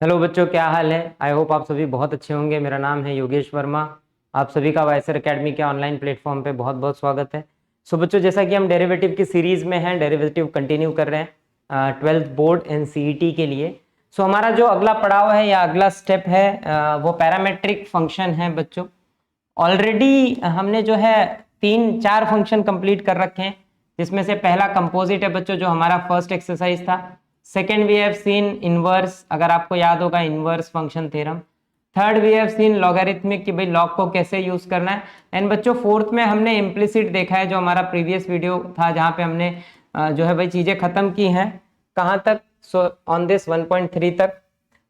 Hello बच्चों, क्या हाल है। आई होप आप सभी बहुत अच्छे होंगे। मेरा नाम है योगेश वर्मा। आप सभी का वाइसर एकेडमी के ऑनलाइन प्लेटफॉर्म पे बहुत बहुत स्वागत है। सो बच्चों, जैसा कि हम डेरिवेटिव की सीरीज में हैं, डेरिवेटिव कंटिन्यू कर रहे हैं 12th बोर्ड एंड सीईटी के लिए। सो हमारा जो अगला पड़ाव है या अगला स्टेप है वो पैरामेट्रिक फंक्शन है बच्चों। ऑलरेडी हमने जो है 3-4 फंक्शन कंप्लीट कर रखे हैं, जिसमें से पहला कंपोजिट है बच्चों, जो हमारा फर्स्ट एक्सरसाइज था। Second we have seen inverse, अगर आपको याद होगा, inverse function theorem. Third we have seen logarithmic, कि भाई लॉग को कैसे यूज करना है। एंड बच्चों फोर्थ में हमने इम्प्लिसिट देखा है, जो हमारा प्रीवियस वीडियो था, जहां पे हमने जो है भाई चीजें खत्म की हैं। कहाँ तक? सो ऑन दिस 1.3 तक।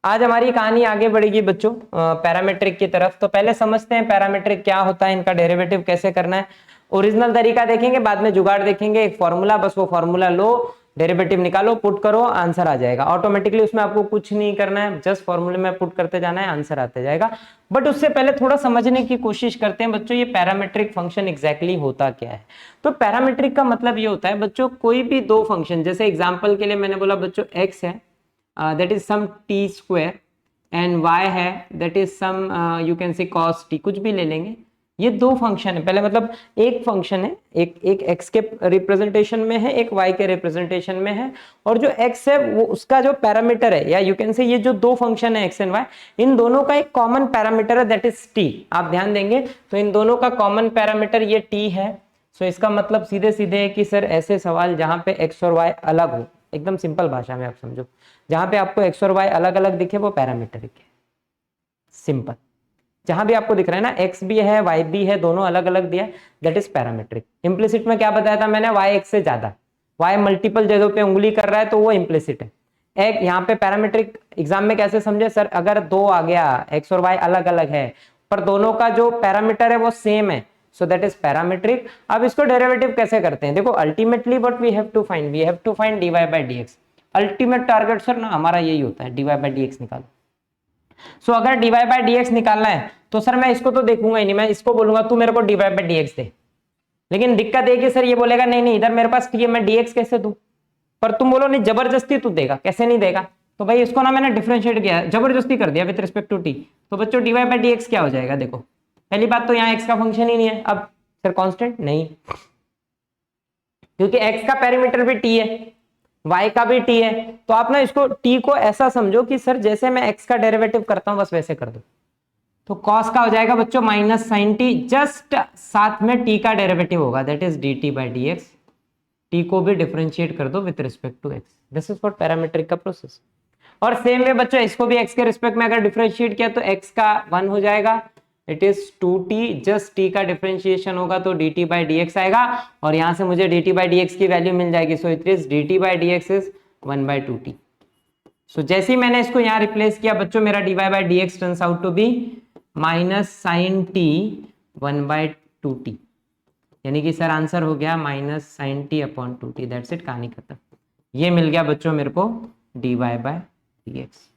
आज हमारी कहानी आगे बढ़ेगी बच्चों पैरामेट्रिक की तरफ। तो पहले समझते हैं पैरामेट्रिक क्या होता है, इनका डेरिवेटिव कैसे करना है। ओरिजिनल तरीका देखेंगे, बाद में जुगाड़ देखेंगे। एक फॉर्मूला, बस वो फॉर्मूला लो, डेरिवेटिव निकालो, पुट करो, आंसर आ जाएगा ऑटोमेटिकली। उसमें आपको कुछ नहीं करना है, जस्ट फॉर्मूले में पुट करते जाना है, आंसर आते जाएगा। बट उससे पहले थोड़ा समझने की कोशिश करते हैं बच्चों, ये पैरामेट्रिक फंक्शन एग्जैक्टली होता क्या है। तो पैरामेट्रिक का मतलब ये होता है बच्चों, कोई भी दो फंक्शन, जैसे एग्जाम्पल के लिए मैंने बोला बच्चों x है, that is some t square, and y है that is some you can say cos t, कुछ भी ले लेंगे। ये दो फंक्शन है, पहले मतलब एक फंक्शन है, एक x के रिप्रेजेंटेशन में है, एक y के रिप्रेजेंटेशन में है। और जो x है वो उसका जो पैरामीटर है, या यू कैन से ये जो दो फंक्शन है x एंड y, इन दोनों का एक कॉमन पैरामीटर है, दैट इज t। आप ध्यान देंगे तो इन दोनों का कॉमन पैरामीटर ये t है। सो इसका मतलब सीधे सीधे है कि सर ऐसे सवाल जहां पे x और y अलग हो, एकदम सिंपल भाषा में आप समझो, जहां पे आपको x और y अलग अलग दिखे वो पैरामीट्रिक है। सिंपल। जहां भी आपको दिख रहा है ना, x भी है y भी है, दोनों अलग अलग दिया, दैट इज पैरामीट्रिक। इम्प्लिसिट में क्या बताया था मैंने, y x से ज्यादा, y मल्टीपल जगहों पे उंगली कर रहा है तो वो इम्प्लिसिट है। एक यहाँ पे पैरामीट्रिक एग्जाम में कैसे समझे सर, अगर दो आ गया, x और y अलग अलग है पर दोनों का जो पैरामीटर है वो सेम है, सो दैट इज पैरामीट्रिक। अब इसको डेरिवेटिव कैसे करते हैं, देखो ultimately what we have to find, we have to find dy by dx। Ultimate target sir ना हमारा यही होता है, dy बाय dx निकालो। सो अगर dy बाय dx निकालना है तो सर मैं इसको तो देखूंगा ही नहीं, मैं इसको बोलूंगा तू मेरे को dy बाय dx दे। लेकिन दिक्कत है कि सर ये बोलेगा नहीं नहीं, इधर मेरे पास t है, मैं dx कैसे दूं। पर तुम बोलो नहीं, जबरदस्ती तू देगा, कैसे नहीं देगा। तो भाई इसको ना मैंने डिफरेंशिएट किया, जबरदस्ती कर दिया विद रिस्पेक्ट टू t। तो बच्चों dy बाय dx क्या हो जाएगा, देखो पहली बात तो यहाँ x का फंक्शन ही नहीं है। अब सर कांस्टेंट नहीं, क्योंकि x का पैरामीटर भी t है, y का भी t है। तो आप ना इसको t को ऐसा समझो कि सर जैसे मैं x का डेरिवेटिव करता हूं बस वैसे कर दो। तो cos का हो जाएगा बच्चों माइनस साइन टी, जस्ट साथ में t का डेरिवेटिव होगा, that is dt by D X. T को भी डिफरेंशिएट कर दो with respect to x। This is what parametric का प्रोसेस। और सेम वे बच्चों इसको भी x के रिस्पेक्ट में अगर डिफरेंशिएट किया तो x का 1 हो जाएगा, it is 2t, just t का डिफरेंशिएशन होगा तो dt बाई dx आएगा, और यहां से मुझे dt बाई dx की वैल्यू मिल जाएगी। सो it is dt by dx is 1/2t। सो जैसे ही मैंने इसको यहां रिप्लेस किया बच्चों, मेरा dy by dx turns out to be minus sine T 1/2t, यानी कि सर आंसर हो गया minus sine T upon 2t। That's it, कहानी खत्म। ये मिल गया बच्चों मेरे को dy बाई dx।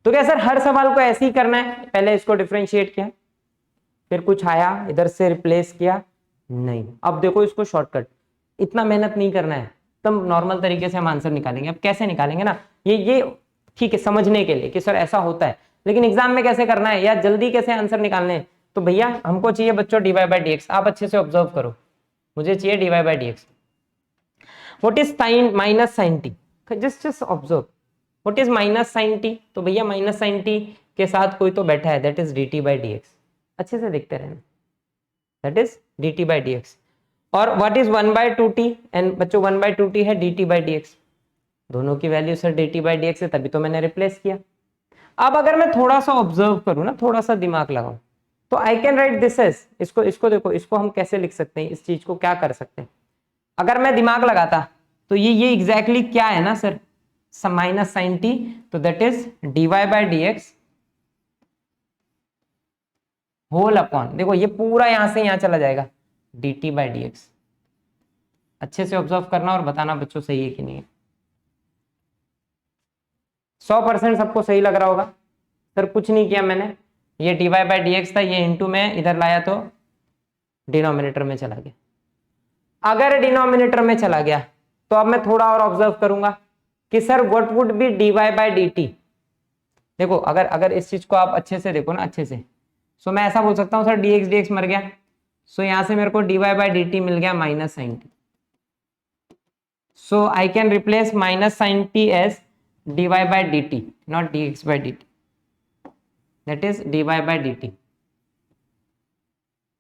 तो क्या सर हर सवाल को ऐसे ही करना है, पहले इसको डिफरेंशिएट किया फिर कुछ आया इधर से रिप्लेस किया? नहीं। अब देखो इसको शॉर्टकट, इतना मेहनत नहीं करना है, एकदम नॉर्मल तरीके से हम आंसर निकालेंगे। अब कैसे निकालेंगे ना, ये ठीक है समझने के लिए कि सर ऐसा होता है, लेकिन एग्जाम में कैसे करना है या जल्दी कैसे आंसर निकालने हैं, तो भैया हमको चाहिए बच्चों dy बाई dx। आप अच्छे से ऑब्जर्व करो, मुझे चाहिए dy by dx। What is sine minus sine T, just observe what is minus sine T. तो भैया माइनस साइन टी के साथ कोई तो बैठा है, that is dt by dx। अच्छे से देखते रहना, that is dt by dx। और व्हाट इज 1/2t, एंड बच्चों 1/2t है dt बाई dx। दोनों की value sir dt by dx है, तभी तो मैंने रिप्लेस किया। अब अगर मैं थोड़ा सा ऑब्जर्व करूं ना, थोड़ा सा दिमाग लगाऊं, तो I can write this as, इसको देखो, इसको हम कैसे लिख सकते हैं, इस चीज को क्या कर सकते हैं। अगर मैं दिमाग लगाता तो ये एग्जैक्टली क्या है ना सर, माइनस साइन टी, तो that is dy by dx whole upon, देखो ये पूरा यहां से यहां चला जाएगा, dt बाई dx। अच्छे से ऑब्जर्व करना और बताना बच्चों सही है कि नहीं है। 100% सबको सही लग रहा होगा। सर कुछ नहीं किया मैंने, ये dy बाई dx था, ये इंटू में इधर लाया तो डिनोमिनेटर में चला गया। अगर डिनोमिनेटर में चला गया तो अब मैं थोड़ा और ऑब्जर्व करूंगा, कि sir what would be dy by dt। देखो अगर अगर इस चीज को आप अच्छे से देखो ना, अच्छे से, सो मैं ऐसा बोल सकता हूँ सर dx मर गया, सो यहां से मेरे को dy बाय dt मिल गया minus sine T. So I can replace minus sine T as dy by dt, not dx by dt, that is dy by dt।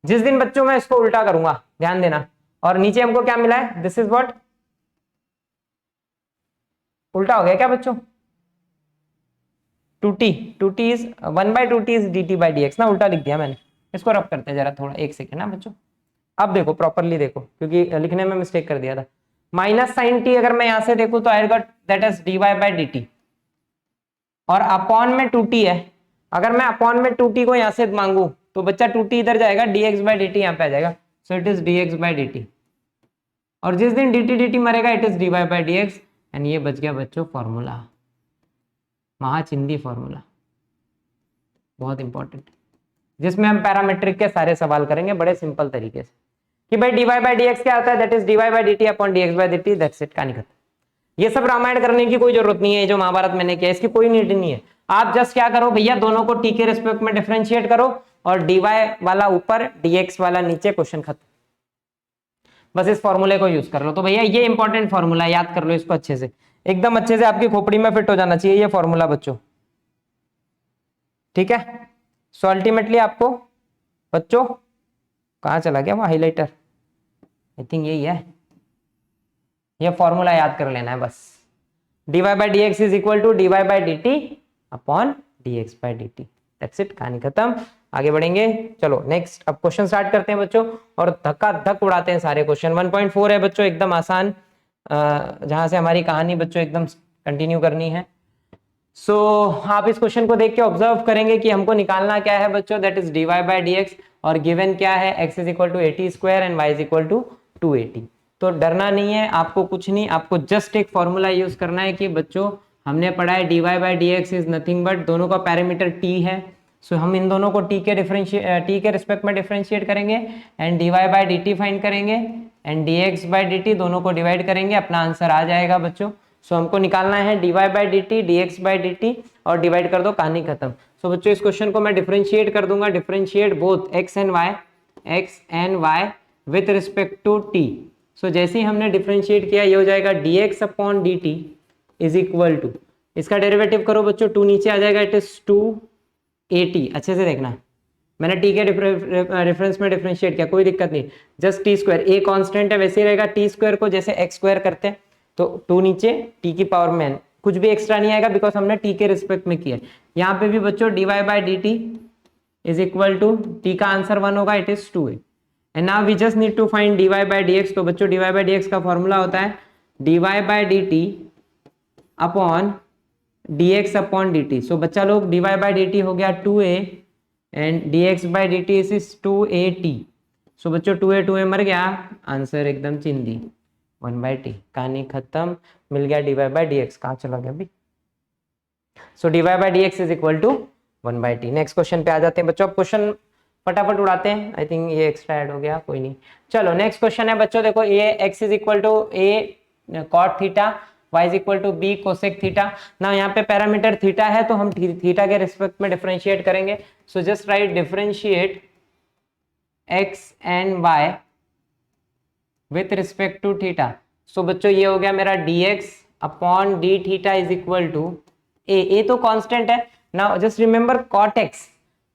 जिस दिन बच्चों मैं इसको उल्टा करूंगा, ध्यान देना, और नीचे हमको क्या मिला है, दिस इज व्हाट, उल्टा हो गया क्या बच्चों, 2t is 1/2t is dt by dx ना, उल्टा लिख दिया मैंने। इसको रब करते हैं जरा थोड़ा, एक सेकेंड ना बच्चों, अब देखो प्रॉपरली देखो, क्योंकि लिखने में मिस्टेक कर दिया था। माइनस साइन टी अगर मैं यहां से देखूं तो आएगा that is dy by dt, और अपॉन में 2t है, अगर मैं अपॉन में 2t को यहां से मांगू तो बच्चा 2t इधर जाएगा, dx बाई dt यहां पे आ जाएगा, सो it is dx by dt। और जिस दिन dt मरेगा it is dy by dx, and ये बच गया बच्चों फॉर्मूला, महाचिंदी फॉर्मूला, बहुत इंपॉर्टेंट, जिसमें हम पैरामीट्रिक के सारे सवाल करेंगे बड़े सिंपल तरीके से कि भाई dy बाई dx क्या होता है, that is dy by dt upon dx by dt, that's it, कहानी खत्म। ये सब रामायण करने की कोई जरूरत नहीं है, जो महाभारत मैंने किया इसकी कोई नीड नहीं है। आप जस्ट क्या करो भैया, दोनों को t के रिस्पेक्ट में डिफरेंशिएट करो, और dy वाला ऊपर dx वाला नीचे, क्वेश्चन खत्म। बस इस फॉर्मूले को यूज कर लो। तो भैया ये इंपॉर्टेंट फॉर्मूला, याद कर लो इसको अच्छे से, एकदम अच्छे से आपकी खोपड़ी में फिट हो जाना चाहिए ये फॉर्मूला बच्चों, ठीक है। सो अल्टीमेटली आपको बच्चों, कहाँ चला गया वो हाइलाइटर, आई थिंक यही है, ये फॉर्मूला याद कर लेना है बस, dy by dx is equal to dy by dt upon dx by dt, that's it, कहानी खत्म। आगे बढ़ेंगे, चलो नेक्स्ट, अब क्वेश्चन स्टार्ट करते हैं बच्चों, और धक्का धक उड़ाते हैं सारे क्वेश्चन। 1.4 है बच्चों, एकदम आसान, जहां से हमारी कहानी बच्चों एकदम कंटिन्यू करनी है। सो आप इस क्वेश्चन को देख के ऑब्जर्व करेंगे कि हमको निकालना क्या है बच्चों, that is dy by dx, और गिवन क्या है, x is equal to 80 square and y is equal to 280। तो डरना नहीं है आपको, कुछ नहीं, आपको जस्ट एक फॉर्मूला यूज करना है कि बच्चों हमने पढ़ा है dy by dx is nothing but, दोनों का पैरामीटर t है, सो हम इन दोनों को t के रिस्पेक्ट में डिफरेंशिएट करेंगे, and dy by dt find करेंगे, एंड dx बाई dt दोनों को डिवाइड करेंगे, अपना आंसर आ जाएगा बच्चों। सो हमको निकालना है dy by dt, dx by dt, और डिवाइड कर दो, कहानी खत्म। सो बच्चों इस क्वेश्चन को मैं डिफरेंशिएट कर दूंगा, differentiate both x and y with respect to t। So जैसे ही हमने डिफरेंशिएट किया, ये हो जाएगा dx upon dt is equal to, इसका डेरिवेटिव करो बच्चों, 2 नीचे आ जाएगा, इट इज 280, अच्छे से देखना, मैंने t के रेफरेंस में डिफरेंशिएट किया, कोई दिक्कत नहीं, just T square, a constant है वैसे ही रहेगा, टी स्क्वायर को जैसे x स्क्वायर करते हैं, तो 2 नीचे t की पावर में, कुछ भी एक्स्ट्रा नहीं आएगा बिकॉज हमने t के रिस्पेक्ट में किया है। यहाँ पे भी बच्चों dy by dt is equal to, t का आंसर 1 होगा, it is 2a, and now we just need to find dy by dx। तो बच्चों dy बाई dx का फॉर्मूला होता है dy by dt upon dx upon dt। So बच्चा लोग dy by dt हो गया 2a and dx by dt is 2at। So बच्चों 2a मर गया, आंसर एकदम चिंदी, 1/t, कहानी खत्म, मिल गया dy बाई dx, कहाँ चला गया अभी। So dy by dx is equal to 1/t। Next question पे आ जाते हैं बच्चों, अब क्वेश्चन फटाफट उड़ाते हैं, आई थिंक ये एक्स्ट्रा ऐड हो गया, कोई नहीं। चलो नेक्स्ट क्वेश्चन है बच्चों, देखो ये x is equal to a cot theta, y is equal to b cosec theta. ना यहाँ पे पैरामीटर थीटा है, तो हम थीटा के रिस्पेक्ट में डिफरेंशिएट करेंगे। So just write differentiate x and y with respect to theta. So बच्चों ये हो गया मेरा dx upon d theta is equal to a तो कांस्टेंट है। Now just remember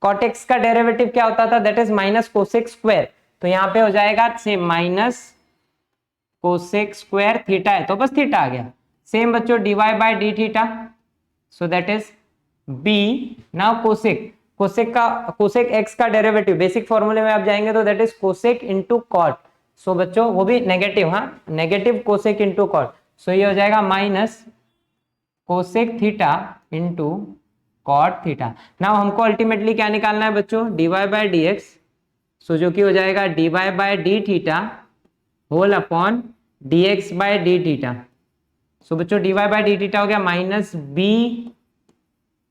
cot x का डेरिवेटिव क्या होता था, that is minus cosec square, तो यहाँ पे हो जाएगा से माइनस कोसेक स्क्वायर, थीटा है तो बस थीटा आ गया। सेम बच्चों dy by d theta, so that is b। Now cosec x का डेरिवेटिव, बेसिक फॉर्मूले में आप जाएंगे तो that is cosec into cot. So बच्चों वो भी नेगेटिव, हाँ negative cosec into cot, so ये हो जाएगा minus cosec theta into cot theta. Now हमको अल्टीमेटली क्या निकालना है बच्चों, dy बाई dx, सो जो कि हो जाएगा dy by d theta whole upon dx by d theta. So बच्चों dy बाई डी थीटा हो गया minus b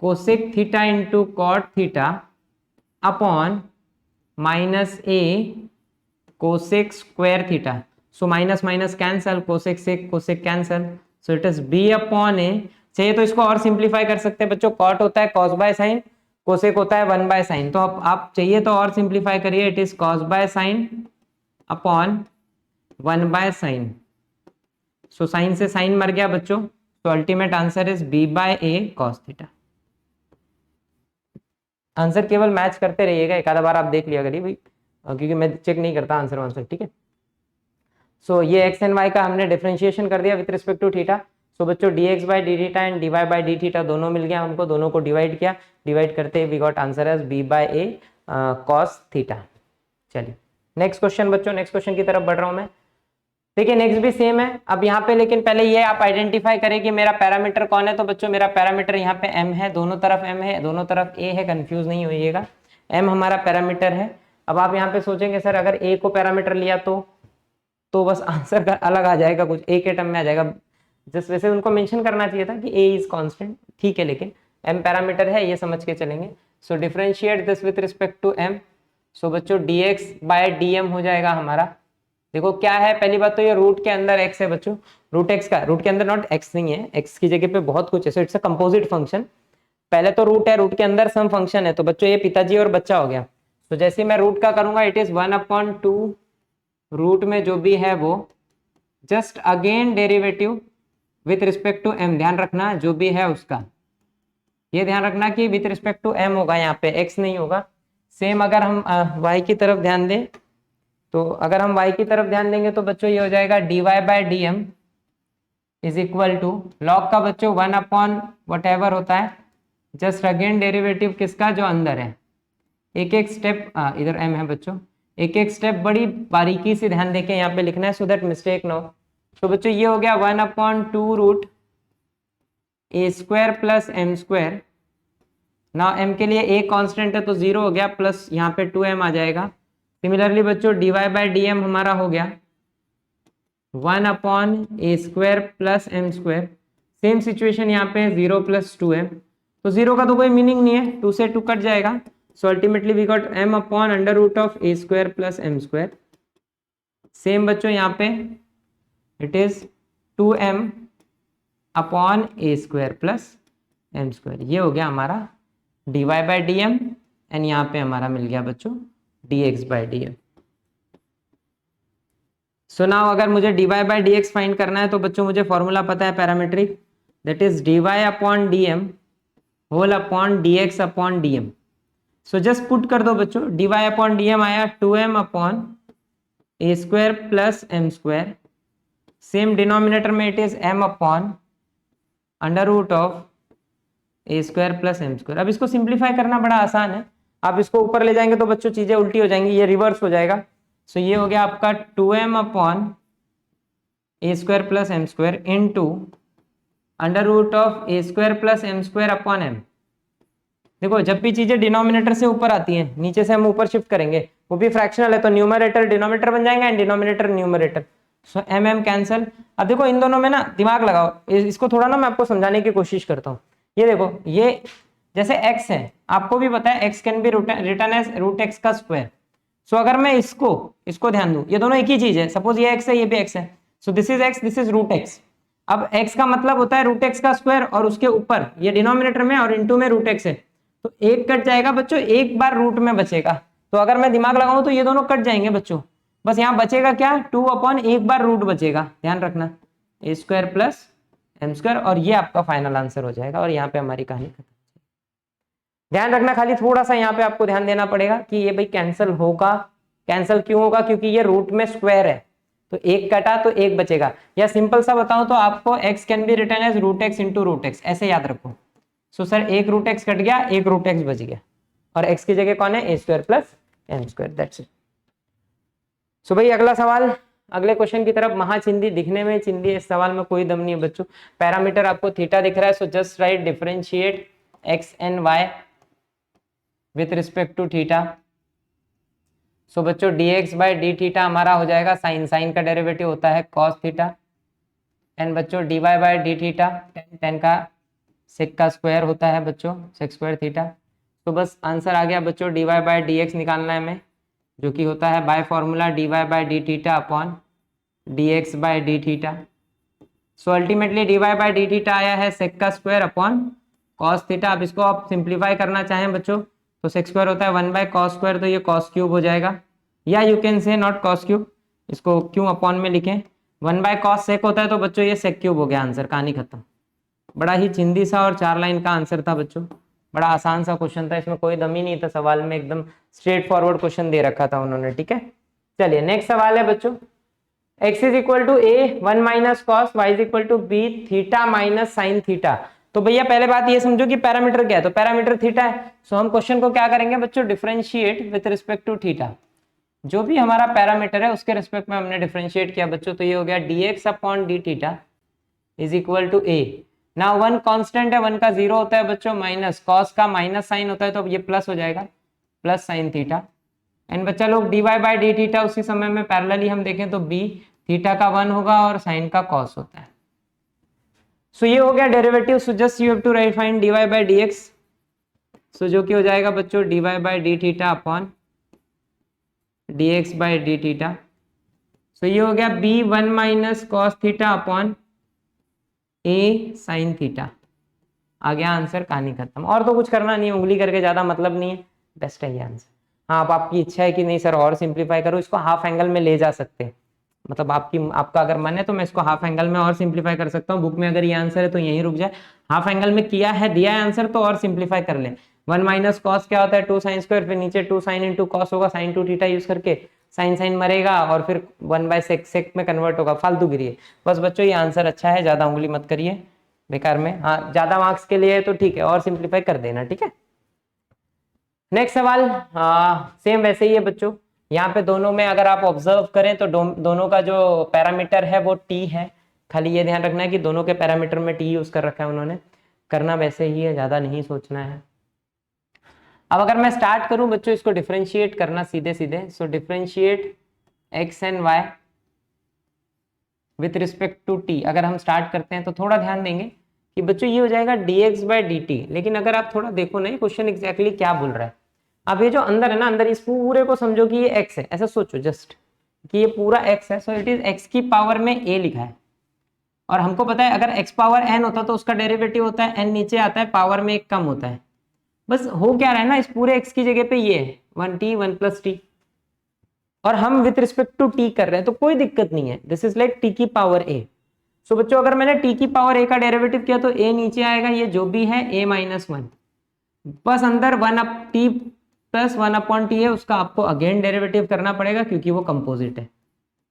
cosec theta into cot theta upon minus a cosec square theta. So minus minus cancel, cosec से cosec cancel, so it is b upon a. चाहिए तो इसको और simplify कर सकते हैं बच्चों, कॉट होता है कॉस बाय साइन, कोसेक होता है 1 बाय साइन, तो आप चाहिए तो और सिंप्लीफाई करिए, it is cos by sine upon 1 by sine. So sine से साइन मर गया बच्चों, तो ultimate answer is b by a cos theta. Answer केवल मैच करते रहिएगा, एक आधा बार आप देख लिया करिए भाई, क्योंकि मैं चेक नहीं करता आंसर, ठीक है। सो ये एक्स एंड वाई का हमने डिफरेंशिएशन कर दिया with respect to theta. So बच्चों d x by d theta and d y by d theta दोनों मिल गया हमको, दोनों को डिवाइड किया, डिवाइड करते we got answer as b by a cos theta. चलिए नेक्स्ट क्वेश्चन बच्चों, नेक्स्ट क्वेश्चन की तरफ बढ़ रहा हूं मैं। देखिए नेक्स्ट भी सेम है, अब यहाँ पे लेकिन पहले ये आप आइडेंटिफाई करें कि मेरा पैरामीटर कौन है। तो बच्चों मेरा पैरामीटर यहाँ पे m है, दोनों तरफ m है, दोनों तरफ a है, कंफ्यूज नहीं होइएगा, m हमारा पैरामीटर है। अब आप यहाँ पे सोचेंगे सर अगर a को पैरामीटर लिया तो बस आंसर का अलग आ जाएगा, कुछ a के टर्म में आ जाएगा। जस्ट वैसे उनको मेंशन करना चाहिए था कि a इज कांस्टेंट, ठीक है, लेकिन m पैरामीटर है, ये समझ के चलेंगे। So differentiate this with respect to m। So बच्चों dx बाय dm हो जाएगा हमारा। देखो क्या है, पहली बात तो ये रूट के अंदर x है बच्चों, रूट x का, रूट के अंदर नॉट x नहीं है, x की जगह पे बहुत कुछ है, so it's a composite function. पहले तो रूट है, रूट के अंदर सम फंक्शन है, तो बच्चों ये पिताजी और बच्चा हो गया। तो जैसे मैं रूट का करूंगा इट इज 1/2 रूट में जो भी है वो, just again derivative with respect to m, ध्यान रखना जो भी है उसका, ये ध्यान रखना कि विथ रिस्पेक्ट टू m होगा, यहाँ पे x नहीं होगा। सेम अगर हम y की तरफ ध्यान दें, तो अगर हम y की तरफ ध्यान देंगे तो बच्चों ये हो जाएगा dy by d m is equal to log का बच्चों 1/whatever होता है, जस्ट अगेन डेरिवेटिव किसका, जो अंदर है। एक एक स्टेप, इधर m है बच्चों, एक एक स्टेप बड़ी बारीकी से ध्यान देके यहाँ पे लिखना है, सो दैट मिस्टेक नो। तो बच्चों ये हो गया 1/2 रूट ए स्क्वायर प्लस एम स्क्वायर। ना m के लिए a कांस्टेंट है तो 0 हो गया, प्लस यहाँ पे 2m आ जाएगा। सिमिलरली बच्चों dy बाय डी एम हमारा हो गया 1/a square plus m square. Same situation यहाँ पे 0 प्लस 2m, तो 0 का तो कोई मीनिंग नहीं है, 2 से 2 कट जाएगा, so ultimately we got m upon under root of a square plus m square. Same बच्चों यहाँ पे it is 2m upon a square plus m square. ये हो गया हमारा dy by d m, and यहाँ पे हमारा मिल गया बच्चों dx by d m. So now अगर मुझे dy by d x find करना है तो बच्चों मुझे फॉर्मूला पता है parametric, that is dy upon d m whole upon dx upon d m. So just put कर दो बच्चों, dy अपॉन डी एम आया 2m upon a square plus m square. Same denominator में it is m upon under root of a square plus m square. अब इसको simplify करना बड़ा आसान है, आप इसको ऊपर ले जाएंगे तो बच्चों चीजें उल्टी हो जाएंगी, ये रिवर्स हो जाएगा। सो ये हो गया आपका 2m upon a square plus m square into under root of a square plus m square upon m। देखो जब भी चीजें डिनोमिनेटर से ऊपर आती हैं, नीचे से हम ऊपर शिफ्ट करेंगे, वो भी फ्रैक्शनल है, तो न्यूमरेटर डिनोमिनेटर बन जाएगा and denominator numerator. So m cancel. अब देखो इन दोनों में ना दिमाग लगाओ, इसको थोड़ा ना मैं आपको समझाने की कोशिश करता हूँ। ये देखो, ये जैसे x है, आपको भी पता है x can be written as root x का स्क्वायर। सो अगर मैं इसको ध्यान दूं, ये दोनों एक ही चीज है, सपोज ये x है ये भी x है, so this is x, this is root x। अब x का मतलब होता है रूट x का स्क्वायर, और उसके ऊपर ये डिनोमिनेटर में और इनटू में रूट x है, तो एक कट जाएगा बच्चों, एक बार रूट में बचेगा। तो अगर मैं दिमाग लगाऊं तो ये दोनों कट जाएंगे बच्चों, बस यहाँ बचेगा क्या, 2 अपॉन एक बार रूट बचेगा, ध्यान रखना, a square plus m square, और ये आपका फाइनल आंसर हो जाएगा, और यहाँ पे हमारी कहानी खत्म। ध्यान रखना खाली थोड़ा सा यहाँ पे आपको ध्यान देना पड़ेगा कि ये भाई कैंसिल होगा। कैंसिल क्यों होगा, क्योंकि ये रूट में स्क्वायर है, तो एक कटा तो एक बचेगा। या सिंपल सा बताऊं तो आपको x can be written as root x into root x, ऐसे याद रखो। सो सर एक रूट x कट गया, एक रूट x बच गया, और x की जगह कौन है, a square plus m square, that's it. So भाई अगला सवाल, अगले क्वेश्चन की तरफ। महाचिंदी दिखने में चिंदी, इस सवाल में कोई दम नहीं है बच्चों। पैरामीटर आपको थीटा दिख रहा है, so just write differentiate x and y with respect to theta. So बच्चों dx बाय डी थीटा हमारा हो जाएगा साइन, साइन का डेरिवेटिव होता है cos थीटा, एंड बच्चों dy by d theta tan का सेक का स्क्वायर होता है बच्चों, सेक स्क्वायर थीटा। तो बस आंसर आ गया बच्चों, dy बाय डी एक्स निकालना है हमें, जो कि होता है by formula dy by d theta upon dx by d theta. So ultimately dy by d theta आया है सेक का स्क्वायर अपॉन कॉस थीटा। अब इसको आप सिंप्लीफाई करना चाहें बच्चों तो सेक स्क्वायर होता है 1 बाय कॉस स्क्वायर, तो ये कॉस क्यूब हो जाएगा, या यू कैन से नॉट कॉस क्यूब, इसको क्यों अपॉन में लिखें, 1 बाय कॉस सेक होता है तो बच्चों ये सेक क्यूब हो गया। आंसर कहानी खत्म। बड़ा ही चिंदी सा और 4 लाइन का आंसर था बच्चों, बड़ा आसान सा क्वेश्चन था, इसमें कोई दम ही नहीं था सवाल में, एकदम स्ट्रेट फॉरवर्ड क्वेश्चन दे रखा था उन्होंने। ठीक है, चलिए नेक्स्ट सवाल है बच्चों, x is equal to a 1 minus cos, y is equal to b theta minus sine theta. तो भैया पहले बात ये समझो कि पैरामीटर क्या है, तो पैरामीटर थीटा है। सो हम क्वेश्चन को क्या करेंगे बच्चों, differentiate with respect to theta. जो भी हमारा पैरामीटर है उसके रिस्पेक्ट में हमने डिफरेंशिएट किया बच्चों, तो ये हो गया dx upon d theta is equal to a. Now one constant है, वन का जीरो होता है बच्चों, माइनस कॉस का माइनस साइन होता है तो ये प्लस हो जाएगा, प्लस साइन थीटा। एंड बच्चा लोग dy बाई डी थीटा उसी समय में पैरेलली हम देखें तो b थीटा का 1 होगा और साइन का कॉस होता है। सो ये हो गया derivative. So just you have to write find dy by D x, so जो कि हो जाएगा बच्चों dy by d theta upon dx by d theta. So ये हो गया b 1 minus cos theta upon a sine theta. आ गया आंसर, कहानी खत्म। और तो कुछ करना नहीं है, उंगली करके ज्यादा मतलब नहीं है, बेस्ट है ये आंसर। हाँ, अब आपकी इच्छा है कि नहीं सर और सिंप्लीफाई करो, इसको हाफ एंगल में ले जा सकते हैं, मतलब आपका अगर मन है तो मैं इसको हाफ एंगल में और सिंप्लीफाई कर सकता हूँ। बुक में अगर ये आंसर है तो यहीं रुक जाए, हाफ एंगल में किया है, दिया है आंसर तो और सिंप्लीफाई कर ले। 1 माइनस कॉस क्या होता है, 2 साइन स्क्वायर, फिर नीचे 2 साइन इंटू कॉस होगा, साइन टू थीटा यूज करके साइन साइन मरेगा और फिर 1 बाय सेक, सेक में कन्वर्ट होगा, फालतू गिरी। बस बच्चों ये आंसर अच्छा है, ज्यादा उंगली मत करिए बेकार में। हाँ, ज्यादा मार्क्स के लिए तो ठीक है, और सिंप्लीफाई कर देना, ठीक है। नेक्स्ट सवाल सेम वैसे ही है बच्चों, यहाँ पे दोनों में अगर आप ऑब्जर्व करें तो दोनों का जो पैरामीटर है वो t है। खाली ये ध्यान रखना है कि दोनों के पैरामीटर में t यूज कर रखा है उन्होंने, करना वैसे ही है, ज्यादा नहीं सोचना है। अब अगर मैं स्टार्ट करूं बच्चों इसको डिफरेंशिएट करना सीधे सीधे, so differentiate x and y with respect to t। अगर हम स्टार्ट करते हैं तो थोड़ा ध्यान देंगे कि बच्चों ये हो जाएगा dx बाई dt। लेकिन अगर आप थोड़ा देखो ना ये क्वेश्चन एग्जैक्टली क्या बोल रहा है, अब ये जो अंदर है ना, अंदर इस पूरे को समझो कि ये x है, ऐसा सोचो जस्ट कि ये पूरा x है। सो इट इज x की पावर में a लिखा है, और हमको पता है अगर x पावर n होता तो उसका डेरिवेटिव होता है n नीचे आता है, पावर में एक कम होता है। बस हो क्या रहा है ना, इस पूरे x की जगह पे ये है 1t 1 प्लस t, और हम विथ रिस्पेक्ट टू t कर रहे हैं तो कोई दिक्कत नहीं है, दिस इज लाइक t की पावर a। सो बच्चों अगर मैंने t की पावर a का डेरिवेटिव किया तो a नीचे आएगा, ये जो भी है a माइनस 1, बस अंदर 1 up t plus 1 upon T है, उसका आपको अगेन डेरिवेटिव करना पड़ेगा क्योंकि वो कंपोजिट है।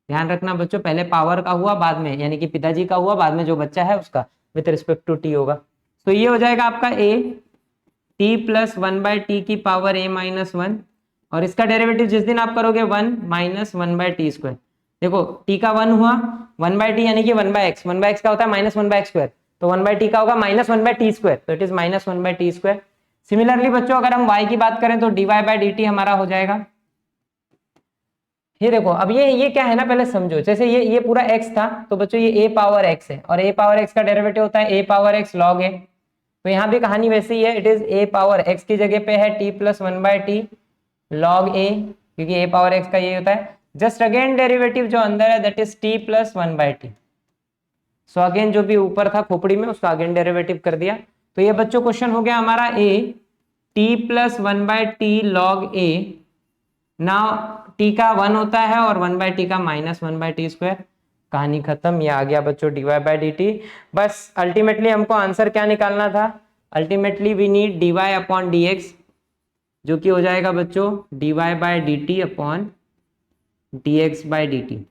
ध्यान रखना बच्चों, पहले पावर का हुआ बाद में, यानी कि पिताजी का हुआ, बाद में जो बच्चा है उसका विथ रिस्पेक्ट टू टी होगा। तो ये हो जाएगा आपका a t plus 1 by t की पावर a माइनस 1, और इसका डेरिवेटिव जिस दिन आप करोगे 1 माइनस 1 बाय टी स्क्वायर। देखो t का 1 हुआ, 1 बाय टी यानी कि 1 बाय एक्स, 1 बाय एक्स का होता है माइनस 1 बाय एक्स स्क्वायर, तो 1 बाय टी का होगा माइनस 1 बाय टी स्क्वायर, तो it is minus 1 by t square. Similarly बच्चों अगर हम y की बात करें तो dy बाय डी टी हमारा हो जाएगा, ये देखो अब ये क्या है ना, पहले समझो, जैसे ये पूरा x था तो बच्चों ये a पावर x है, और a पावर x का डेरिवेटिव होता है a power x log a। तो यहाँ भी कहानी वैसे ही है, it is a power x की जगह पे है t plus 1 by t log a, क्योंकि a पावर x का ये होता है। जस्ट अगेन डेरिवेटिव जो अंदर है that is t plus 1 by t. So again जो भी ऊपर था खोपड़ी में उसका अगेन डेरिवेटिव कर दिया। तो ये बच्चों क्वेश्चन हो गया हमारा a t plus 1 by t log a। Now t का 1 होता है और 1 बाय टी का माइनस 1 बाय टी स्क्वायर, कहानी खत्म। ये आ गया बच्चों dy बाय डी टी। बस अल्टीमेटली हमको आंसर क्या निकालना था, ultimately we need dy upon dx, जो कि हो जाएगा बच्चों dy by d t upon dx by d t.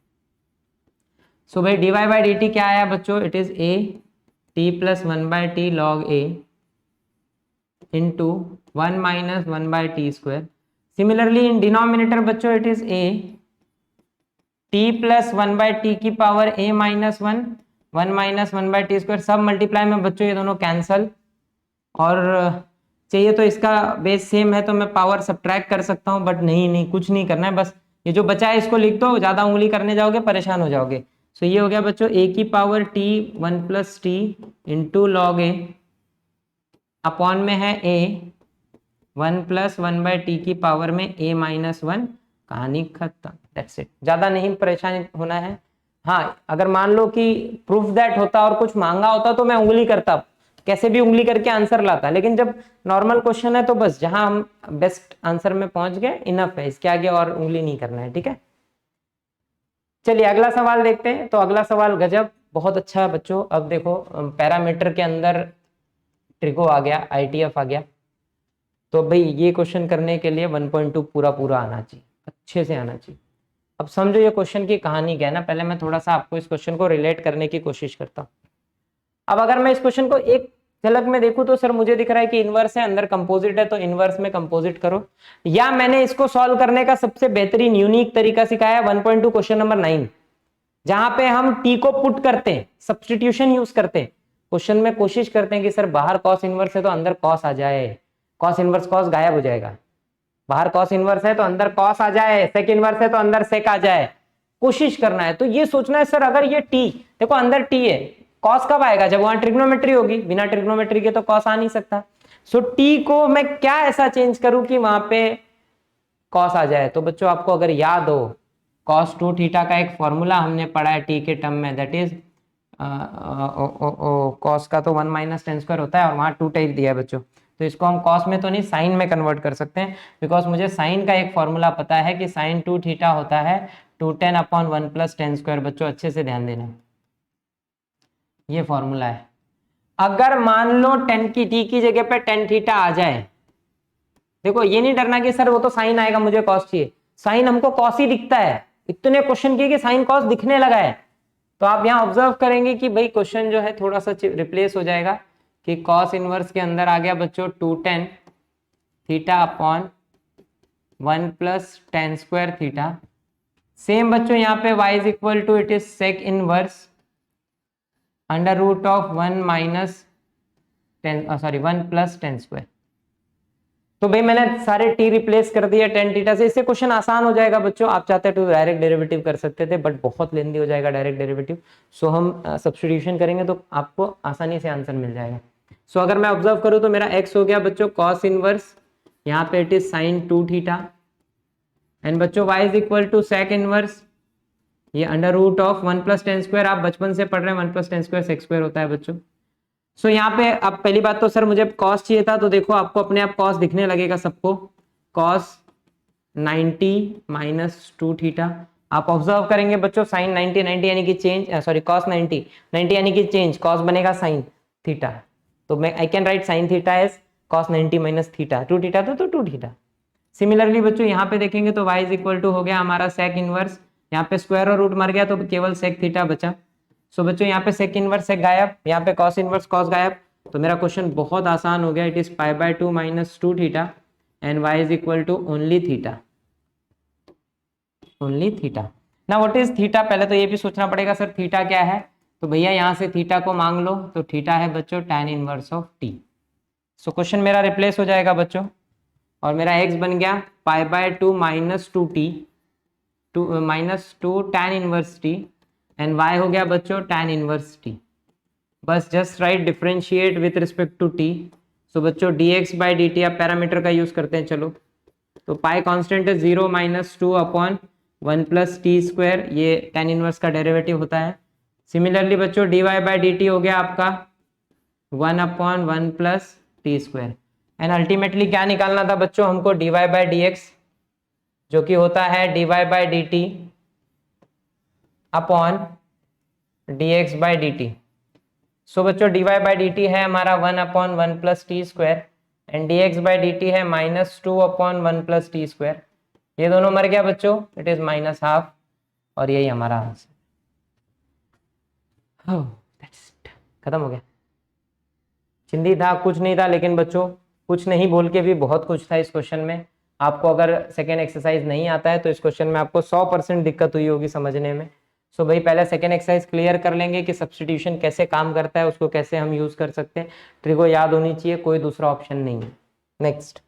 So भाई dy बाय डी टी क्या आया बच्चों, it is a t plus 1 by t log a into 1 minus 1 by t square. Similarly in denominator बच्चों it is a t plus 1 by t की power a minus 1, 1 minus 1 by t square, सब multiply में बच्चों ये दोनों cancel, और चाहिए तो इसका बेस सेम है तो मैं पावर सब्ट्रैक्ट कर सकता हूँ, बट नहीं कुछ नहीं करना है, बस ये जो बचा है इसको लिख दो, ज्यादा उंगली करने जाओगे परेशान हो जाओगे। सो ये हो गया बच्चों a की power t 1 plus T into log a upon में है a 1 प्लस 1 बाय टी की पावर में a माइनस 1, कहानी खत्म, दैट्स इट। ज्यादा नहीं परेशान होना है, हाँ, अगर मान लो कि प्रूफ दैट होता और कुछ मांगा होता तो मैं उंगली करता, कैसे भी उंगली करके आंसर लाता, लेकिन जब नॉर्मल क्वेश्चन है तो बस जहां हम बेस्ट आंसर में पहुंच गए इनफ है, इसके आगे और उंगली नहीं करना है। ठीक है, चलिए अगला सवाल देखते हैं। तो अगला सवाल गजब, बहुत अच्छा बच्चों। अब देखो पैरामीटर के अंदर ट्रिको आ गया, आईटीएफ आ गया, तो भाई ये क्वेश्चन करने के लिए 1.2 पूरा पूरा आना चाहिए, अच्छे से आना चाहिए। अब समझो ये क्वेश्चन की कहानी क्या है ना, पहले मैं थोड़ा सा आपको इस क्वेश्चन को रिलेट करने की कोशिश करता हूँ। अब अगर मैं इस क्वेश्चन को एक झलक में देखूं तो सर मुझे दिख रहा है कि इनवर्स है, अंदर कंपोजिट है, तो इनवर्स में कंपोजिट करो। या मैंने इसको सॉल्व करने का सबसे बेहतरीन यूनिक तरीका सिखाया 1.2 क्वेश्चन नंबर 9, जहां पे हम टी को पुट करते हैं, सब्सटीट्यूशन यूज करते हैं। क्वेश्चन में कोशिश करते हैं कि सर बाहर कॉस इनवर्स है तो अंदर कॉस आ जाए, कॉस इनवर्स कॉस गायब हो जाएगा, बाहर कॉस इनवर्स है तो अंदर कॉस आ जाए, सेक इनवर्स है तो अंदर सेक आ जाए, कोशिश करना है। तो ये सोचना है सर अगर ये टी, देखो अंदर टी है, कॉस कब आएगा, जब वहां ट्रिग्नोमेट्री होगी, बिना ट्रिग्नोमेट्री के तो कॉस आ नहीं सकता। सो टी को मैं क्या ऐसा चेंज करूं कि वहां पे कॉस आ जाए। तो बच्चों आपको अगर याद हो, कॉस 2 थीटा का एक फॉर्मूला हमने पढ़ा है टी के टर्म में, दैट इज कॉस का तो 1 माइनस टेन स्क्वायर होता है और वहां 2 टेक दिया है बच्चों, तो इसको हम कॉस में तो नहीं साइन में कन्वर्ट कर सकते हैं, बिकॉज मुझे साइन का एक फॉर्मूला पता है कि साइन 2 थीटा होता है 2tan upon 1 plus tan square. बच्चों अच्छे से ध्यान देना, ये फॉर्मूला है। अगर मान लो टेन की टी की जगह पे टेन थीटा आ जाए, देखो ये नहीं डरना कि सर वो तो साइन आएगा मुझे कॉस चाहिए, साइन हमको कॉस ही दिखता है, इतने क्वेश्चन किए कि साइन कॉस दिखने लगा है। तो आप यहाँ ऑब्जर्व करेंगे कि भाई क्वेश्चन जो है थोड़ा सा रिप्लेस हो जाएगा कि कॉस इनवर्स के अंदर आ गया बच्चों 2tan theta upon 1 plus tan square theta. Same बच्चों यहाँ पे y is equal to it is sec inverse under root of 1 minus tan, sorry 1 plus tan square. तो भाई मैंने सारे टी रिप्लेस कर दिया टेन थीटा से, इससे क्वेश्चन आसान हो जाएगा बच्चों। आप चाहते तो डायरेक्ट डेरिवेटिव कर सकते थे, बट बहुत लेंदी हो जाएगा डायरेक्ट डेरिवेटिव, सो हम सब्स्टिट्यूशन करेंगे तो आपको आसानी से आंसर मिल जाएगा। सो अगर मैं ऑब्जर्व करूं तो मेरा x हो गया बच्चों कॉस इनवर्स, यहाँ पे it is sine 2 theta, and बच्चों y is equal to sec inverse, ये under root of 1 plus tan square, आप बचपन से पढ़ रहे हैं 1 plus tan square sec square होता है बच्चों। सो यहाँ पे अब पहली बात तो सर मुझे कॉस चाहिए था, तो देखो आपको अपने आप कॉस दिखने लगेगा सबको, कॉस 90 माइनस 2 थीटा। आप ऑब्जर्व करेंगे बच्चों साइन 90 90 यानी कि चेंज, सॉरी कॉस 90 90 यानी कि चेंज, कॉस बनेगा साइन थीटा, तो मैं I can write sine theta as cos 90 minus theta, 2 theta तो 2 थीटा। सिमिलरली बच्चों यहाँ पे देखेंगे तो y इज इक्वल टू हो गया हमारा सेक इनवर्स, यहाँ पे स्क्वायर और रूट मर गया तो केवल सेक थीटा बचा। सो बच्चों यहाँ पे सेक इनवर्स सेक गायब, यहाँ पे कॉस इनवर्स कॉस गायब, तो मेरा क्वेश्चन बहुत आसान हो गया, it is pi by 2 minus 2 theta and y is equal to only theta, only theta. ना व्हाट इज थीटा, पहले तो ये भी सोचना पड़ेगा सर थीटा क्या है, तो भैया यहाँ से थीटा को मांग लो, तो थीटा है बच्चों tan inverse of t। So question मेरा रिप्लेस हो जाएगा बच्चों, और मेरा x बन गया pi by 2 minus 2t, minus 2 tan inverse t, and y हो गया बच्चों tan इनवर्स t। बस just write differentiate with respect to t। So बच्चों dx बाई dt आप पैरामीटर का यूज करते हैं, चलो तो पाई कांस्टेंट है 0 minus 2 upon 1 plus t square, ये tan इनवर्स का डेरिवेटिव होता है। सिमिलरली बच्चों dy बाई dt हो गया आपका 1 upon 1 plus t square, and ultimately क्या निकालना था बच्चों हमको, dy बाई dx, जो कि होता है dy by dt upon dx by dt। सो बच्चों dy बाई dt है हमारा 1 upon 1 plus t square, and dx by dt है minus 2 upon 1 plus t square, ये दोनों मर गया बच्चों, इट इज माइनस हाफ, और यही हमारा आंसर। खत्म हो गया, चिंदी था कुछ नहीं था, लेकिन बच्चों कुछ नहीं बोल के भी बहुत कुछ था इस क्वेश्चन में। आपको अगर सेकेंड एक्सरसाइज नहीं आता है तो इस क्वेश्चन में आपको 100% दिक्कत हुई होगी समझने में। सो भाई पहले सेकेंड एक्सरसाइज क्लियर कर लेंगे कि सब्स्टिट्यूशन कैसे काम करता है, उसको कैसे हम यूज कर सकते हैं, ट्रिको याद होनी चाहिए, कोई दूसरा ऑप्शन नहीं है। नेक्स्ट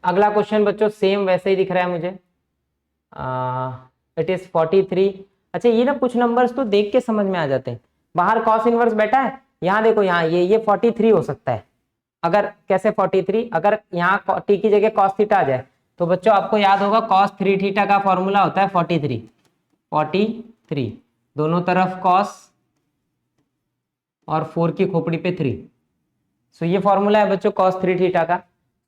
अगला क्वेश्चन बच्चों सेम वैसे ही दिख रहा है मुझे, इट इज 43। अच्छा ये ना कुछ नंबर्स तो देख के समझ में आ जाते हैं, बाहर कॉस इनवर्स बैठा है, यहाँ देखो यहाँ ये 43 हो सकता है। अगर कैसे 43, अगर यहाँ टी की जगह कॉस थीटा आ जाए, तो बच्चों आपको याद होगा कॉस 3 थीटा का फॉर्मूला होता है 43 3, दोनों तरफ cos और 4 की खोपड़ी पे 3। सो ये फॉर्मूला है बच्चों cos 3 थीटा का।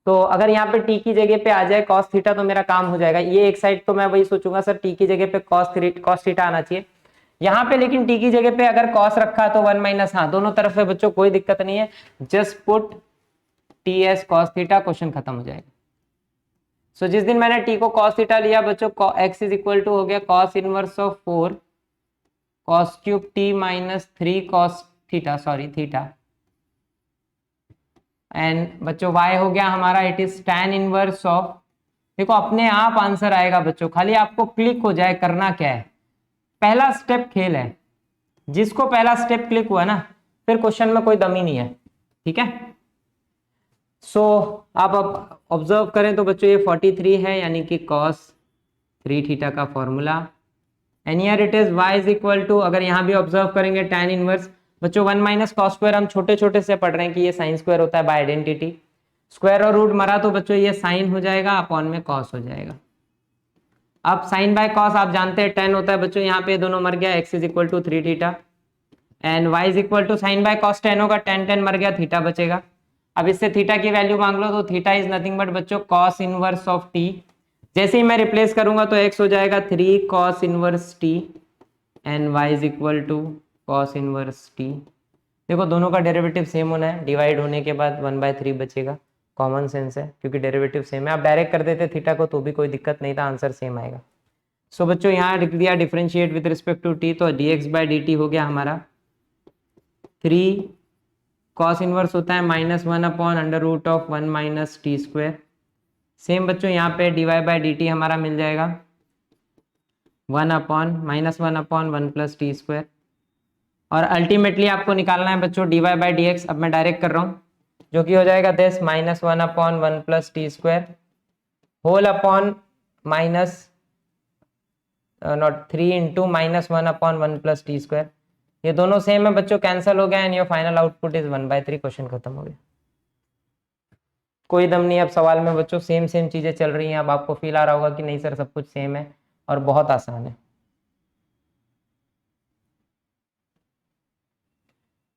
तो अगर यहाँ पे t की जगह पे आ जाए cos थीटा तो मेरा काम हो जाएगा। ये एक साइड तो मैं वही सोचूंगा सर t की जगह पे cos थीटा आना चाहिए यहाँ पे, लेकिन t की जगह पे अगर cos रखा तो 1 माइनस, हाँ दोनों तरफ है बच्चों, कोई दिक्कत नहीं है, just put t S cos theta, question खत्म हो जाएगा। सो जिस दिन मैंने t को cos थीटा लिया बच्चों, x इज इक्वल टू हो गया cos inverse of 4 cos cube t minus 3 cos theta, sorry theta, and बच्चों y हो गया हमारा, it is tan inverse of, देखो अपने आप आंसर आएगा बच्चों, खाली आपको क्लिक हो जाए, करना क्या है, पहला स्टेप खेल है, जिसको पहला स्टेप क्लिक हुआ ना फिर क्वेश्चन में कोई दम ही नहीं है, ठीक है। सो आप अब ऑब्जर्व करें तो बच्चों ये 43 है, यानी कि cos 3 थीटा का formula, and here it is y is equal to, अगर यहाँ भी ऑब्जर्व करेंगे tan इनवर्स बच्चों 1 माइनस कॉस स्क्वायर, हम छोटे छोटे से पढ़ रहे हैं कि ये साइन स्क्वायर होता है बाय आइडेंटिटी, स्क्वायर और रूट मरा तो बच्चों ये साइन हो जाएगा अपॉन में कॉस हो जाएगा। अब साइन बाय कॉस आप जानते हैं tan होता है बच्चों, यहाँ पे दोनों मर गया, x is equal to 3 theta, and y is equal to sine by cos tan होगा, tan मर गया, थीटा बचेगा। अब इससे थीटा की वैल्यू मांग लो तो थीटा इज नथिंग बट बच्चों cos इनवर्स ऑफ t, जैसे ही मैं रिप्लेस करूंगा तो x हो जाएगा 3 cos inverse t and y is equal to cos inverse t। देखो दोनों का डेरिवेटिव सेम होना है, डिवाइड होने के बाद 1/3 बचेगा, कॉमन सेंस है क्योंकि डेरिवेटिव सेम है। आप डायरेक्ट कर देते थीटा को तो भी कोई दिक्कत नहीं था, आंसर सेम आएगा। सो बच्चों यहाँ लिख दिया differentiate with respect to t, तो dx/dt हो गया हमारा 3 cos इनवर्स होता है -1 upon under root of 1 minus t square. Same बच्चों यहाँ पे dy/dt हमारा मिल जाएगा 1 अपॉन -1 प्लस टी स्क्वायर, और अल्टीमेटली आपको निकालना है बच्चों dy/dx। अब मैं डायरेक्ट कर रहा हूँ, जो कि हो जाएगा this -1 upon 1 plus t square whole upon minus not 3 into -1 upon 1 plus t square. ये दोनों सेम है बच्चों, कैंसिल हो गया and your final output is 1/3। Question खत्म हो गया, कोई दम नहीं। अब सवाल में बच्चों सेम सेम चीजें चल रही हैं, अब आपको फील आ रहा होगा कि नहीं सर सब कुछ सेम है और बहुत आसान है।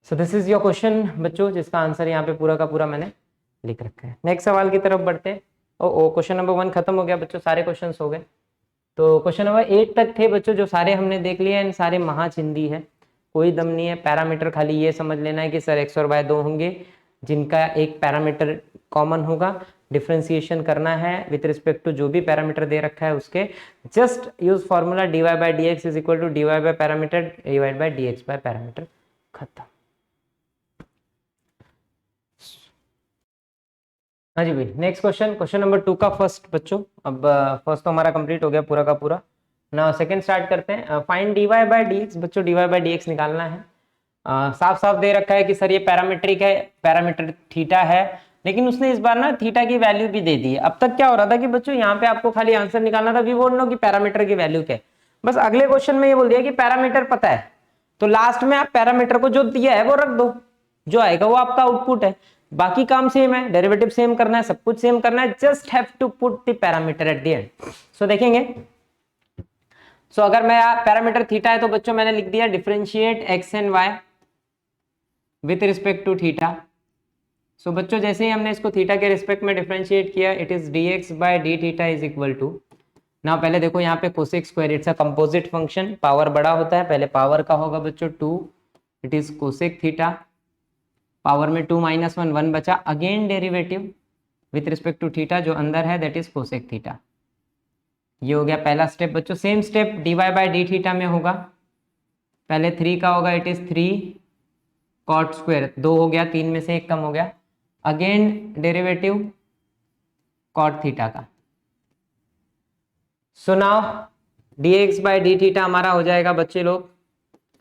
So this is your question बच्चों, जिसका आंसर यहाँ पे पूरा का पूरा मैंने लिख रखा है। नेक्स्ट सवाल की तरफ बढ़ते हैं। ओ क्वेश्चन नंबर 1 खत्म हो गया बच्चों, सारे क्वेश्चन हो गए। तो क्वेश्चन नंबर 8 तक थे बच्चों, जो सारे हमने देख लिए हैं, सारे महाचिंदी है, कोई दम नहीं है। पैरामीटर खाली ये समझ लेना है कि सर x और y दो होंगे जिनका एक पैरामीटर कॉमन होगा, डिफरेंशिएशन करना है विथ रिस्पेक्ट टू जो भी पैरामीटर दे रखा है उसके, just use formula dy/dx is equal to dy by parameter divide by dx by parameter, खत्म। हाँ जी भाई, नेक्स्ट क्वेश्चन, क्वेश्चन नंबर 2 का फर्स्ट बच्चों। अब फर्स्ट तो हमारा कंप्लीट हो गया पूरा का पूरा ना, सेकंड स्टार्ट करते हैं। फाइंड dy/dx बच्चों, dy/dx निकालना है। साफ साफ दे रखा है कि सर ये पैरामीट्रिक है, पैरामीटर थीटा है, लेकिन उसने इस बार ना थीटा की वैल्यू भी दे दी है। अब तक क्या हो रहा था कि बच्चों यहाँ पे आपको खाली आंसर निकालना था, वी वोंट नो कि पैरामीटर की वैल्यू क्या है, बस अगले क्वेश्चन में ये बोल दिया कि पैरामीटर पता है, तो लास्ट में आप पैरामीटर को जो दिया है वो रख दो, जो आएगा वो आपका आउटपुट है। बाकी काम सेम है, डेरिवेटिव सेम करना है, सब कुछ सेम करना है, just have to put the parameter at the end. So देखेंगे, सो अगर मेरा पैरामीटर थीटा है तो बच्चों मैंने लिख दिया differentiate x and y with respect to theta. So बच्चों जैसे ही हमने इसको थीटा के रिस्पेक्ट में डिफरेंशिएट किया, it is dx/d is equal to, ना पहले देखो यहाँ पे cosec square, it's a composite function, power बड़ा होता है, पहले पावर का होगा बच्चों 2, इट इज कोसेक थीटा, पावर में 2 - 1 1 बचा, again derivative with respect to theta, जो अंदर है दैट इज कोसेक थीटा। ये हो गया पहला स्टेप बच्चों। सेम स्टेप dy/d में होगा, पहले 3 का होगा, इट इज 3 कॉट स्क्वायर, 2 हो गया, 3 में से 1 कम हो गया, अगेन डेरिवेटिव कॉट थीटा का। सो नाउ dx/d हमारा हो जाएगा बच्चे लोग,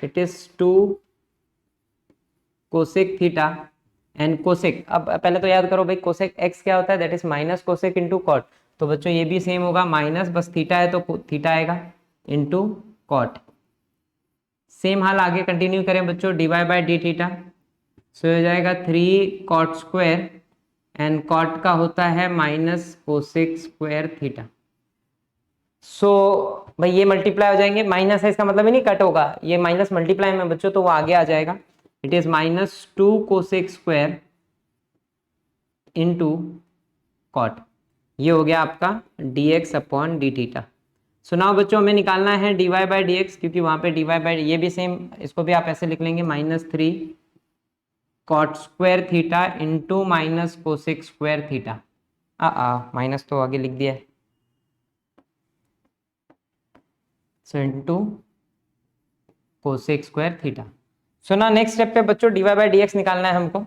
it is 2 cosec theta and cosec, अब पहले तो याद करो भाई कोसेक x क्या होता है, that is minus cosec into cot, तो बच्चों ये भी सेम होगा, माइनस बस थीटा है तो थीटा आएगा इंटू कॉट। सेम हाल आगे कंटिन्यू करें बच्चों, dy/d, सो हो जाएगा 3 कॉट स्क्वायर एंड कॉट का होता है माइनस कोसेक स्क्वायर थीटा। सो भाई ये मल्टीप्लाई हो जाएंगे, माइनस है इसका मतलब ही नहीं कट होगा, ये माइनस मल्टीप्लाई में बच्चों तो वो आगे आ जाएगा। It is -2 cosec square into cot, ये हो गया आपका dx upon d theta. So now बच्चों हमें निकालना है dy बाई डी एक्स, क्योंकि वहां पे dy बाई ये भी सेम, इसको भी आप ऐसे लिख लेंगे -3 cot square theta into minus cosec square theta. Minus तो आगे लिख दिया है, so into cosec square theta. So ना नेक्स्ट स्टेप पे बच्चों dy बाई डी एक्स निकालना है हमको।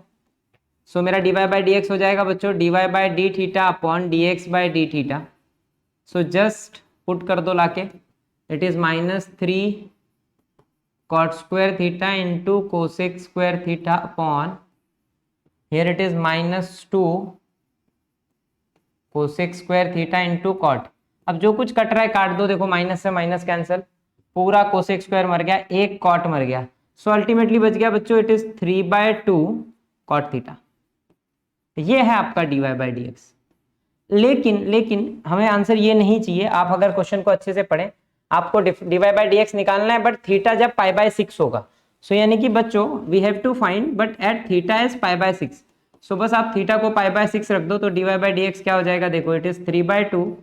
सो मेरा dy बाई डी एक्स हो जाएगा बच्चों dy by d theta upon d x by d theta. So just put कर दो लाके, it is -3 cot square theta into cosec square theta upon here it is -2 cosec square theta into cot. अब जो कुछ cut रहा है काट दो, देखो माइनस से माइनस कैंसिल, पूरा कोसेक स्क्वायर मर गया, एक कॉट मर गया। सो अल्टीमेटली बच गया बच्चों इट इज 3/2 कॉट थीटा। ये है आपका dy बाई डी एक्स। लेकिन हमें आंसर ये नहीं चाहिए। आप अगर क्वेश्चन को अच्छे से पढ़ें, आपको dy बाई डी एक्स निकालना है, बट थीटा जब π/6 होगा। सो यानी कि बच्चों we have to find but at theta is π/6। So बस आप थीटा को π/6 रख दो, तो dy बाई डी एक्स क्या हो जाएगा, देखो इट इज 3/2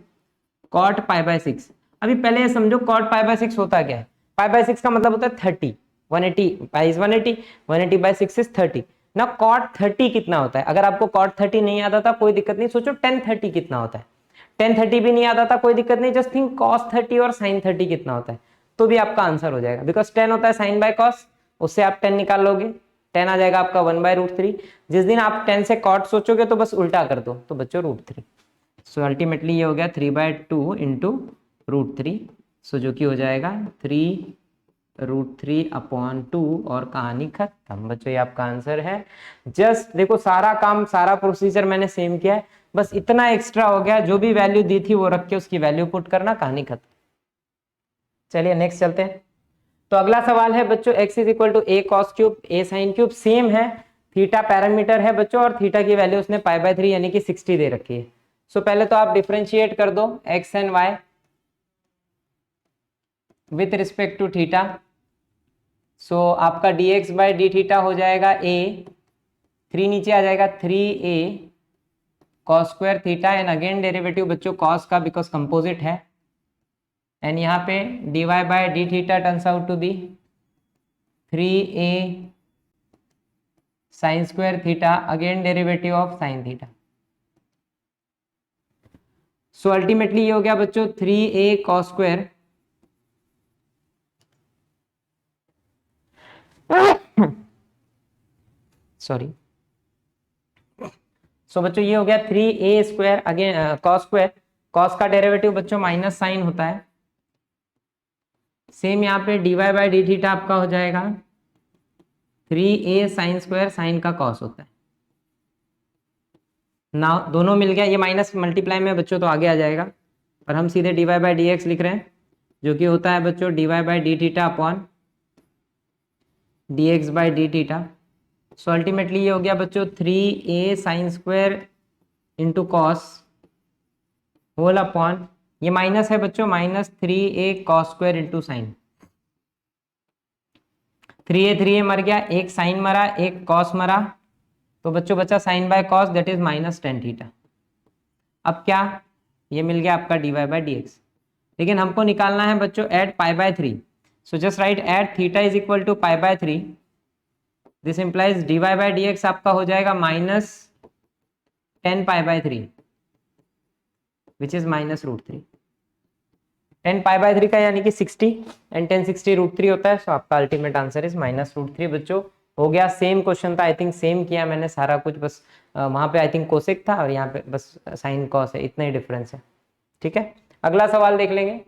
कॉट π/6। अभी पहले ये समझो कॉट π/6 होता क्या है। π/6 का मतलब होता है 30, 180 पाई इज 180, 180/6 इज 30 ना। कॉट 30 कितना होता है, अगर आपको कॉट 30 नहीं आता था कोई दिक्कत नहीं, सोचो tan 30 कितना होता है। tan 30 भी नहीं आता था कोई दिक्कत नहीं, जस्ट थिंक cos 30 और sin 30 कितना होता है, तो भी आपका आंसर हो जाएगा। बिकॉज tan होता है sin बाय cos, उससे आप tan निकाल लोगे, tan आ जाएगा आपका 1/√3। जिस दिन आप tan से cot सोचोगे तो बस उल्टा कर दो, तो बच्चों √3। सो अल्टीमेटली ये हो गया 3/2 इंटू √3। सो जो कि हो जाएगा 3√3/2 और कहानी खत्म। बच्चों ये आपका आंसर है। जस्ट देखो सारा काम सारा प्रोसीजर मैंने सेम किया है, बस इतना एक्स्ट्रा हो गया, जो भी वैल्यू दी थी वो रख के उसकी वैल्यू पुट करना, कहानी खत्म। चलिए नेक्स्ट चलते हैं। तो अगला सवाल है बच्चों x is equal to a cos cube a sin cube, same है, थीटा पैरामीटर है बच्चों, और थीटा की वैल्यू उसने π/3 यानी कि 60 दे रखी है। सो पहले तो आप डिफरेंशिएट कर दो x and y with respect to theta. So आपका dx बाई डी थीटा हो जाएगा a, 3 नीचे आ जाएगा 3a cos square theta, and again derivative बच्चों cos का, बिकॉज कंपोजिट है, एंड यहाँ पे dy by d theta turns out to be 3a sine square theta, again derivative of sine theta. So ultimately ये हो गया बच्चों 3a cos स्क्वायर सॉरी। सो बच्चों ये हो गया 3a square, again cos square, cos का डेरिवेटिव बच्चों माइनस साइन होता है। सेम यहाँ पे dy बाई डी थीटा आपका हो जाएगा 3a साइन स्क्वायर, साइन का cos होता है ना, दोनों मिल गया, ये माइनस मल्टीप्लाई में बच्चों तो आगे आ जाएगा, पर हम सीधे dy बाई डी एक्स लिख रहे हैं, जो कि होता है बच्चों dy by d theta upon dx by d theta. So ultimately ये हो गया बच्चों 3a sine square into cos whole upon, ये माइनस है बच्चों, -3a cos square into sine. 3a मर गया, एक साइन मरा, एक कॉस मरा, तो बच्चों बचा sine by cos, that is -tan theta. अब क्या, ये मिल गया आपका dy बाई डी एक्स। लेकिन हमको निकालना है बच्चों at π/3। So just write at theta is equal to π/3, this implies dy by D x आपका हो जाएगा -10 π/3 विच इज -√3। 10 π/3 का यानी कि 60, एंड 10 60 √3 होता है। सो आपका अल्टीमेट आंसर इज -√3। बच्चों हो गया, सेम क्वेश्चन था, आई थिंक सेम किया मैंने सारा कुछ, बस वहां पे आई थिंक कोसेक था और यहाँ पे बस साइन कॉस है, इतना ही डिफरेंस है। ठीक है, अगला सवाल देख लेंगे।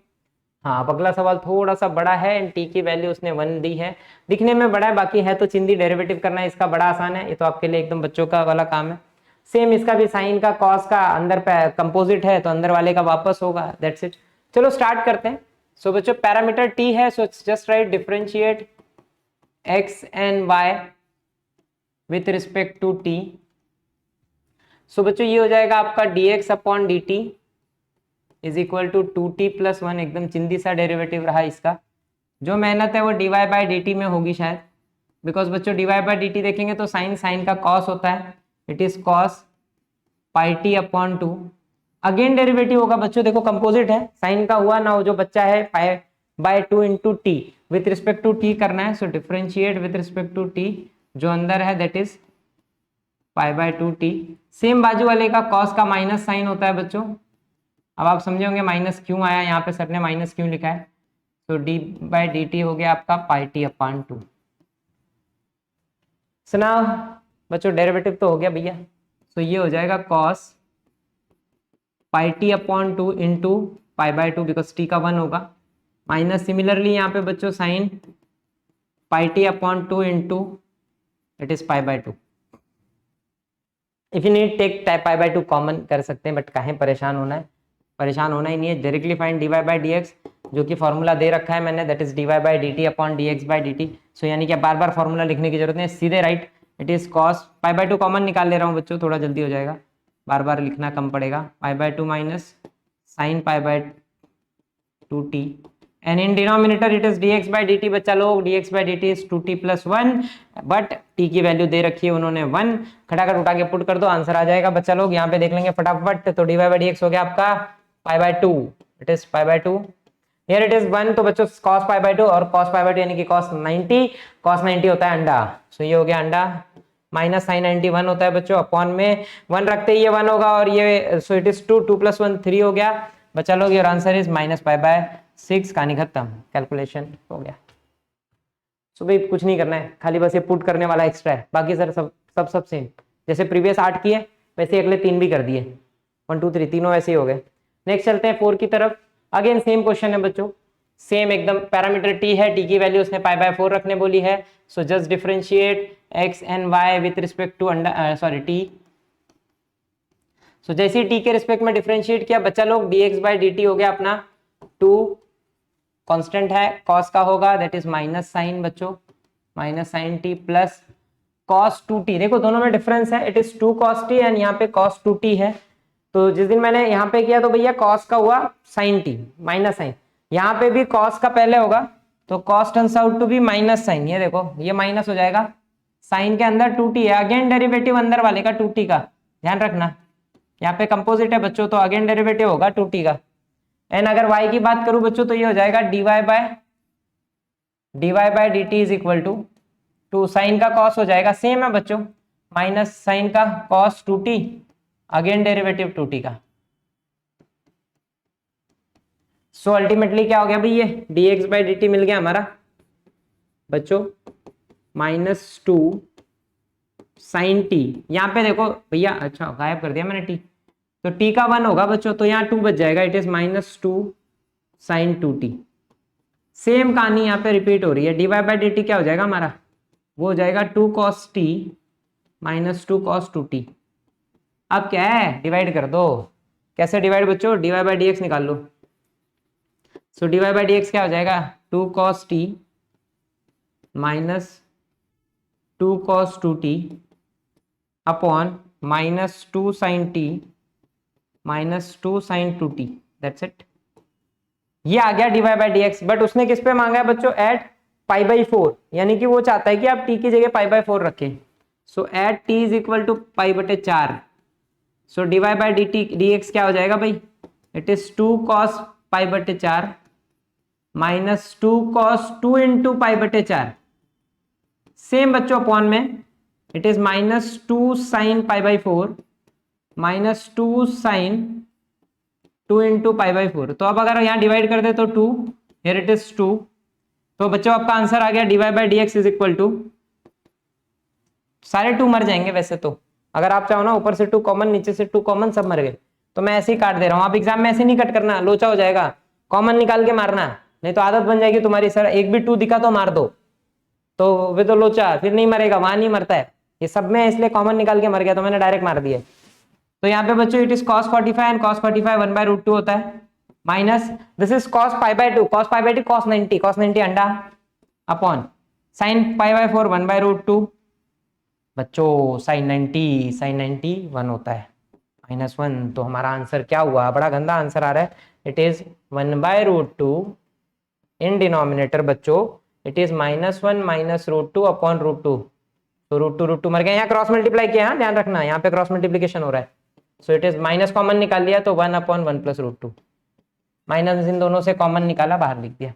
हाँ, अब अगला सवाल थोड़ा सा बड़ा है, एंड टी की वैल्यू उसने 1 दी है, दिखने में बड़ा है, बाकी है तो चिंदी डेरिवेटिव करना है इसका बड़ा आसान है, ये तो आपके लिए एकदम बच्चों का वाला काम है। सेम इसका भी साइन का कॉस का अंदर कंपोजिट है, तो अंदर वाले का वापस होगा, दैट्स इट। चलो स्टार्ट करते हैं। सो बच्चों पैरामीटर टी है, so just write differentiate x and y with respect to t। So बच्चों ये हो जाएगा आपका dx upon dt is equal to 2t plus 1, एकदम चिंदी सा डेरिवेटिव रहा इसका। जो मेहनत है वो dy बाई डी टी में होगी शायद, बिकॉज बच्चों dy बाई डी टी देखेंगे तो साइन साइन का कॉस होता है, it is cos pi t upon 2। Again derivative होगा बच्चों, देखो कंपोजिट है, साइन का हुआ ना, जो बच्चा है pi by 2 into t, with respect to t करना है, so differentiate with respect to t, जो अंदर है that is pi by 2t। Same बाजू वाले का कॉस का माइनस साइन होता है बच्चों। अब आप समझे होंगे माइनस क्यों आया, यहाँ पे सर ने माइनस क्यों लिखा है। तो डी बाई डी टी हो गया आपका पाई टी अपॉन 2। सुना बच्चों, डेरिवेटिव तो हो गया भैया। तो ये हो जाएगा cos pi t upon 2 into pi by 2, because t का 1 होगा, माइनस सिमिलरली यहाँ पे बच्चों sine pi t upon 2 into it is pi by 2। If you need take type pi by 2 common कर सकते हैं, बट काहे परेशान होना है, परेशान होना ही नहीं है। Directly find d y by D x, जो कि फॉर्मूला दे रखा है मैंने, that is d y by d t upon d x by d t. So यानी कि बार बार फॉर्मूला लिखने की जरूरत नहीं, सीधे right, it is cos pi by 2 common निकाल ले रहा हूँ बच्चों, थोड़ा जल्दी हो जाएगा, बार बार लिखना कम पड़ेगा। पाई by 2 minus sine pi by 2t, and in denominator it is dx by dt। बच्चा लोग dx by dt is 2t plus 1, but t की वैल्यू दे रखी है उन्होंने 1, खटाखट उठा के पुट कर दो, आंसर आ जाएगा बच्चा लोग। यहाँ पे देख लेंगे फटाफट, तो dy by dx हो गया आपका पाई बाय 2, इट is pi by 2, here it is 1, तो बच्चों cos पाई बाय 2 और cos पाई बाय 2 यानी कि cos 90, cos 90 होता है अंडा, सो ये हो गया अंडा, माइनस साइन 90 1 होता है बच्चों, अपॉन में 1 रखते ही ये 1 होगा, और ये सो इट इज 2, 2 प्लस 1 3 हो गया बच्चा लोग, your answer is minus pi by 6। कहानी खत्म, कैलकुलेशन हो गया। सो भाई कुछ नहीं करना है, खाली बस ये पुट करने वाला एक्स्ट्रा है, बाकी सर सब सेम, जैसे प्रीवियस 8 किए वैसे अगले 3 भी कर दिए, 1 2 3 तीनों वैसे ही हो गए। नेक्स्ट चलते हैं 4 की तरफ। अगेन सेम क्वेश्चन है बच्चों, सेम एकदम, पैरामीटर टी है, टी की वैल्यू उसने पाई बाय 4 रखने बोली है, so just differentiate x and y with respect to under t. सो जैसे टी के रिस्पेक्ट में डिफरेंशिएट किया बच्चा लोग, dx बाई dt हो गया अपना 2, कांस्टेंट है, cos का होगा दैट इज माइनस साइन बच्चों, minus sine t plus cos 2t, देखो दोनों में डिफरेंस है, it is 2 cos t and यहाँ पे cos 2t है। तो जिस दिन मैंने यहाँ पे किया तो भैया cos का हुआ sin t माइनस साइन, यहाँ पे भी cos का पहले होगा, तो cos turns out to be minus sine, ये देखो ये माइनस हो जाएगा, साइन के अंदर 2t है, अगेन डेरिवेटिव अंदर वाले का 2t का ध्यान रखना, यहाँ पे कंपोजिट है बच्चों, तो अगेन डेरिवेटिव होगा 2t का। एंड अगर y की बात करूं बच्चों तो ये हो जाएगा dy by dt is equal to 2 sine का cos हो जाएगा, सेम है बच्चों, माइनस साइन का cos 2t, again derivative 2t का। सो अल्टीमेटली क्या हो गया भाई, ये dx बाय dt मिल गया हमारा बच्चों माइनस 2 साइन टी, यहाँ पे देखो भैया, अच्छा गायब कर दिया मैंने टी, तो टी का 1 होगा बच्चों, तो यहाँ 2 बच जाएगा, it is minus 2 sine 2t। Same कहानी यहाँ पे रिपीट हो रही है, d y by d t क्या हो जाएगा हमारा, वो हो जाएगा 2 cos t minus 2 cos 2t। अब क्या है, डिवाइड कर दो, कैसे डिवाइड बच्चों, d y by D x निकाल लो, so d y by D x क्या हो जाएगा 2 cos t minus 2 cos 2t upon minus 2 sine t minus 2 sine 2t, that's it. ये आ गया d y by D x, but उसने किस पे मांगा है बच्चों, एट पाई बाई 4, यानी कि वो चाहता है कि आप t की जगह पाई बाई 4 रखें, so at t is equal to pi बटे 4, so d y by d t d x क्या हो जाएगा भाई, इट इज 2 cos पाई बटे 4 माइनस 2 cos 2 इंटू पाई बटे 4, सेम बच्चों अपॉन में it is minus 2 sine pi by 4 minus 2 sine 2 into pi by 4। तो अब अगर यहाँ डिवाइड कर दे तो 2, हियर इट इज 2, तो बच्चों आपका आंसर आ गया d y by D x is equal to, सारे 2 मर जाएंगे वैसे तो, अगर आप चाहो ना ऊपर से 2 कॉमन नीचे से 2 कॉमन सब मर गए, तो मैं ऐसे ही काट दे रहा हूँ, आप एग्जाम में ऐसे नहीं कट करना, लोचा हो जाएगा, कॉमन निकाल के मारना, नहीं तो आदत बन जाएगी तुम्हारी, सर एक भी 2 दिखा तो मार दो, तो वे तो लोचा फिर नहीं मरेगा, वहां नहीं मरता है, ये सब में इसलिए कॉमन निकाल के मर गया, तो मैंने डायरेक्ट मार दिया। तो यहाँ पे बच्चों it is cos 45 and cos 45 1 by root 2 होता है, minus this is cos pi by 2 cos pi by 2 cos 90 अंडा upon sin pi by 4 1 by root 2 बच्चों sin 90 1 होता है -1, तो हमारा आंसर क्या हुआ? बड़ा गंदा आंसर आ रहा है। इट इज 1/√2 इन डिनोमिनेटर बच्चों, इट इज -1 -√2 अपॉन √2। तो √2 मर गया, यहाँ क्रॉस मल्टीप्लाई किया, ध्यान रखना यहाँ पे क्रॉस मल्टीप्लीकेशन हो रहा है। सो इट इज माइनस कॉमन निकाल लिया तो 1/1 + √2, माइनस इन दोनों से कॉमन निकाला, बाहर लिख दिया।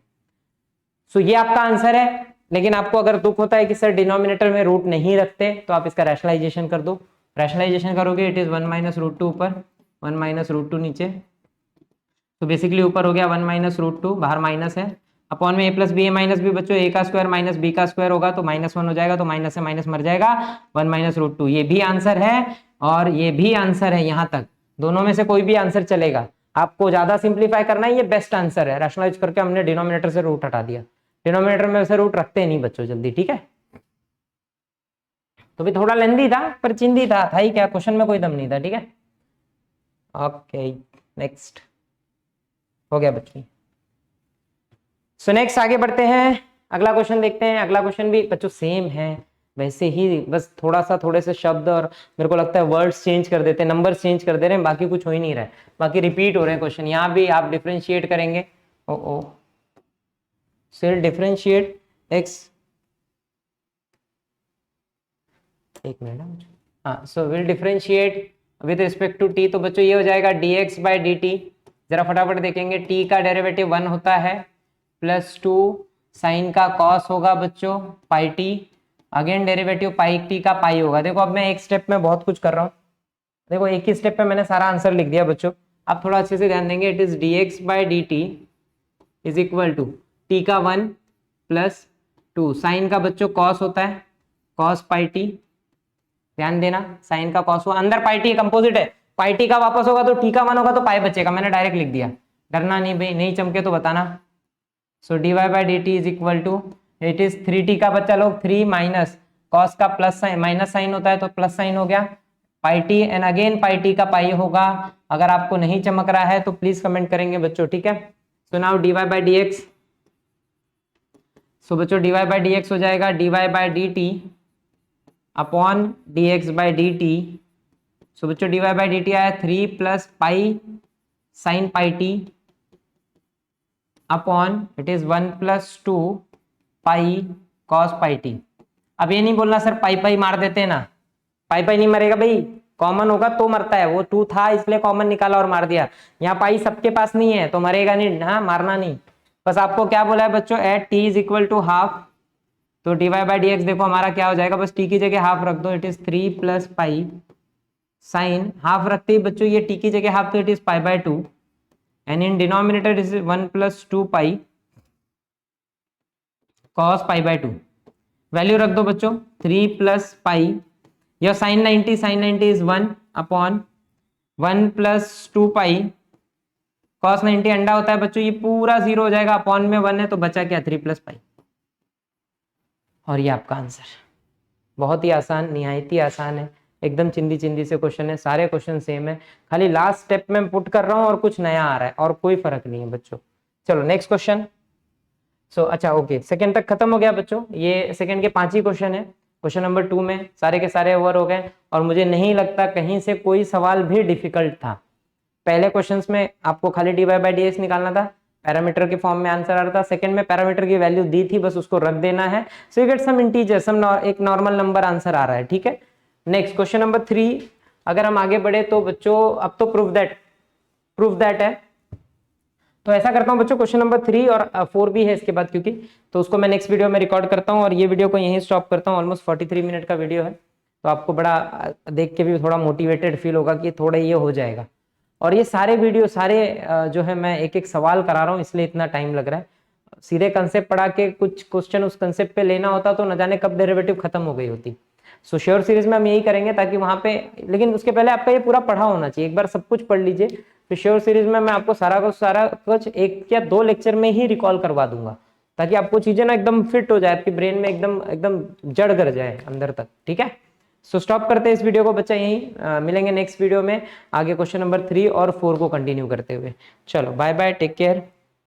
सो ये आपका आंसर है। लेकिन आपको अगर दुख होता है कि सर डिनोमिनेटर में रूट नहीं रखते, तो आप इसका रैशनलाइजेशन कर दो। रैशनलाइजेशन करोगे इट इज 1 -√2 ऊपर, 1 -√2 नीचे, तो बेसिकली ऊपर हो गया 1 -√2, बाहर माइनस है, अपॉन में a + b - b बच्चों, a का स्क्वायर माइनस b का स्क्वायर होगा तो -1 हो जाएगा, तो माइनस से माइनस मर जाएगा, 1 -√2। ये भी आंसर है और ये भी आंसर है, यहाँ तक दोनों में से कोई भी आंसर चलेगा। आपको ज्यादा सिंप्लीफाई करना है, ये बेस्ट आंसर है। रैशनलाइज करके हमने डिनोमिनेटर से रूट हटा दिया, डिनोमिनेटर में से रूट रखते नहीं बच्चों जल्दी, ठीक है। तो भी थोड़ा लेंदी था पर चिंदी था ही क्या, क्वेश्चन में कोई दम नहीं था, ठीक है। ओके नेक्स्ट हो गया बच्चों। सो नेक्स्ट आगे बढ़ते हैं, अगला क्वेश्चन देखते हैं। अगला क्वेश्चन भी बच्चों सेम है वैसे ही, बस थोड़े से शब्द और मेरे को लगता है वर्ड्स चेंज कर देते हैं, नंबर चेंज कर दे रहे हैं, बाकी कुछ हो ही नहीं रहा है, बाकी रिपीट हो रहे हैं क्वेश्चन। यहाँ भी आप डिफरेंशिएट करेंगे, ओ सिर्फ डिफरेंशिएट x, एक मिनट, हाँ, so will differentiate with respect to t, तो बच्चों ये हो जाएगा dx/dt। जरा फटाफट देखेंगे, t का डेरिवेटिव 1 होता है, +2 साइन का कॉस होगा बच्चों पाई टी, अगेन डेरिवेटिव पाई टी का पाई होगा। देखो अब मैं एक स्टेप में बहुत कुछ कर रहा हूँ, देखो एक ही स्टेप में मैंने सारा आंसर लिख दिया बच्चों। आप थोड़ा अच्छे से ध्यान देंगे, it is dx/dt is equal to t का 1 +2 साइन का बच्चों कॉस होता है, कॉस पाई टी, ध्यान देना साइन का कॉस हुआ, अंदर पाई टी कंपोजिट है, पाई टी का वापस होगा तो t का 1 होगा तो पाई बचेगा, मैंने डायरेक्ट लिख दिया, डरना नहीं भाई, नहीं चमके तो बताना। So dy/dt is equal to, it is 3t का बच्चा लोग 3 माइनस कॉस का प्लस साइन, माइनस साइन होता है तो प्लस साइन हो गया, pi t and again pi t का पाई होगा। अगर आपको नहीं चमक रहा है तो प्लीज कमेंट करेंगे बच्चों, ठीक है। सो नाउ dy/dx, सो बच्चों dy/dx हो जाएगा dy/dt अपॉन dx/dt। सो बच्चों dy/dt आया 3 + pi sign pi t upon it is 1 + 2 pi cos pi T. अब ये नहीं बोलना सर पाई पाई मार देते हैं ना, पाई पाई नहीं मरेगा भाई, कॉमन होगा तो मरता है, वो 2 था इसलिए कॉमन निकाला और मार दिया। यहाँ पाई सबके पास नहीं है तो मरेगा नहीं, हाँ मारना नहीं। बस आपको क्या बोला है बच्चों, at t is equal to half, तो dy/dx देखो हमारा क्या हो जाएगा, बस t की जगह हाफ रख दो, it is 3 + pi sine, half रखते ही बच्चों ये t की जगह हाफ तो इट इज पाई/2 and in denominator is 1 + 2 pi cos पाई/2, वैल्यू रख दो बच्चों 3 + पाई, यह sin 90 is 1 upon 1 + 2 pi cos 90 अंडा होता है बच्चों, ये पूरा 0 हो जाएगा, अपॉन में 1 है तो बचा क्या 3 + पाई, और ये आपका आंसर। बहुत ही आसान, निहायत ही आसान है, एकदम चिंदी चिंदी से क्वेश्चन है, सारे क्वेश्चन सेम है, खाली लास्ट स्टेप में पुट कर रहा हूं और कुछ नया आ रहा है और कोई फर्क नहीं है बच्चों। चलो नेक्स्ट क्वेश्चन। सो अच्छा ओके, सेकंड तक खत्म हो गया बच्चों, ये सेकंड के 5 ही क्वेश्चन है। क्वेश्चन नंबर 2 में सारे के सारे ओवर हो गए और मुझे नहीं लगता कहीं से कोई सवाल भी डिफिकल्ट था। पहले क्वेश्चंस में आपको खाली dy/dx निकालना था, पैरामीटर के फॉर्म में आंसर आ रहा था, सेकंड में पैरामीटर की वैल्यू दी थी, बस उसको रख देना है, so you get some integer, some एक नॉर्मल नंबर आंसर आ रहा है, ठीक है। नेक्स्ट क्वेश्चन नंबर 3, अगर हम आगे बढ़े तो बच्चों अब तो प्रूफ दैट है, तो ऐसा करता हूं बच्चों, क्वेश्चन नंबर 3 और 4 भी है इसके बाद, क्योंकि तो उसको मैं नेक्स्ट वीडियो में रिकॉर्ड करता हूं और ये वीडियो को यहीं स्टॉप करता हूं। ऑलमोस्ट 43 मिनट का वीडियो है, तो आपको बड़ा देख के भी थोड़ा मोटिवेटेड फील होगा कि थोड़ा ये हो जाएगा। और ये सारे वीडियो सारे जो है मैं एक एक सवाल करा रहा हूँ, इसलिए इतना टाइम लग रहा है। सीधे कंसेप्ट पढ़ा के कुछ क्वेश्चन उस कंसेप्ट पे लेना होता तो न जाने कब डेरिवेटिव खत्म हो गई होती। सो श्योर सीरीज में हम यही करेंगे ताकि वहां पे, लेकिन उसके पहले आपका ये पूरा पढ़ा होना चाहिए, एक बार सब कुछ पढ़ लीजिए, फिर श्योर सीरीज में मैं आपको सारा कुछ 1 या 2 लेक्चर में ही रिकॉल करवा दूंगा, ताकि आपको चीजें ना एकदम फिट हो जाए, आपकी ब्रेन में एकदम जड़ कर जाए अंदर तक, ठीक है। सो स्टॉप करते हैं इस वीडियो को बच्चा यहीं, मिलेंगे नेक्स्ट वीडियो में आगे क्वेश्चन नंबर 3 और 4 को कंटिन्यू करते हुए। चलो बाय बाय, टेक केयर।